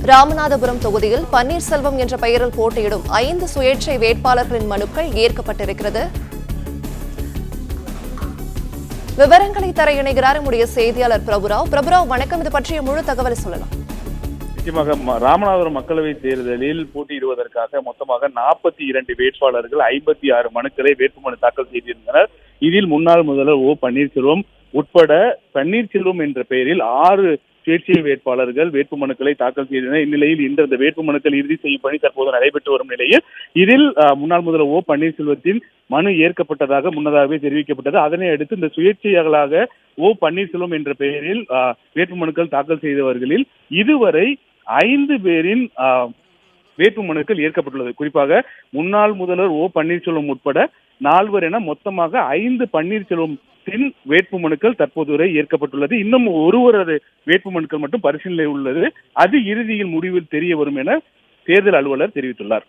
ராமநாதபுரம் தொகுதியில் பன்னீர்செல்வம் என்ற பெயரில் போட்டியிடும் 5 சுயேட்சை வேட்பாளர்களின் மனுக்கள் ஏற்கப்பட்டிருக்கிறது. விவரங்களை தர இணைகிறார் நம்முடைய செய்தியாளர் பிரபுராவ். வணக்கம். இது பற்றிய முழு தகவலை சொல்லலாம். நிச்சயமாக ராமநாதபுரம் மக்களவை தேர்தலில் போட்டியிடுவதற்காக மொத்தமாக 42 வேட்பாளர்கள் 56 மனுக்களை வேட்புமனு தாக்கல் செய்திருந்தனர். இதில் முன்னாள் முதல்வர் ஓ பன்னீர்செல்வம் உட்பட பன்னீர்செல்வம் என்ற பெயரில் 6 சுயேட்சை வேட்பாளர்கள் வேட்புமனுக்களை தாக்கல் செய்தனர். இந்நிலையில் இந்த வேட்புமனுக்கள் இறுதி செய்யும் பணி தற்போது நடைபெற்று வரும் நிலையில் இதில் முன்னாள் முதல்வர் ஓ பன்னீர்செல்வத்தின் மனு ஏற்கப்பட்டதாக முன்னதாகவே தெரிவிக்கப்பட்டது. அதனை அடுத்து இந்த சுயேட்சைகளாக ஓ பன்னீர்செல்வம் என்ற பெயரில் வேட்புமனுக்கள் தாக்கல் செய்தவர்களில் இதுவரை 5 பேரின் வேட்புமனுக்கள் ஏற்கப்பட்டுள்ளது. குறிப்பாக முன்னாள் முதல்வர் ஓ பன்னீர்செல்வம் உட்பட 4 என மொத்தமாக 5 பன்னீர்செல்வத்தின் வேட்புமனுக்கள் தற்போது வரை ஏற்கப்பட்டுள்ளது. இன்னும் ஒருவரது வேட்புமனுக்கள் மட்டும் பரிசீலனை உள்ளது. அது இறுதியில் முடிவில் தெரிய வரும் என தேர்தல் அலுவலர் தெரிவித்துள்ளார்.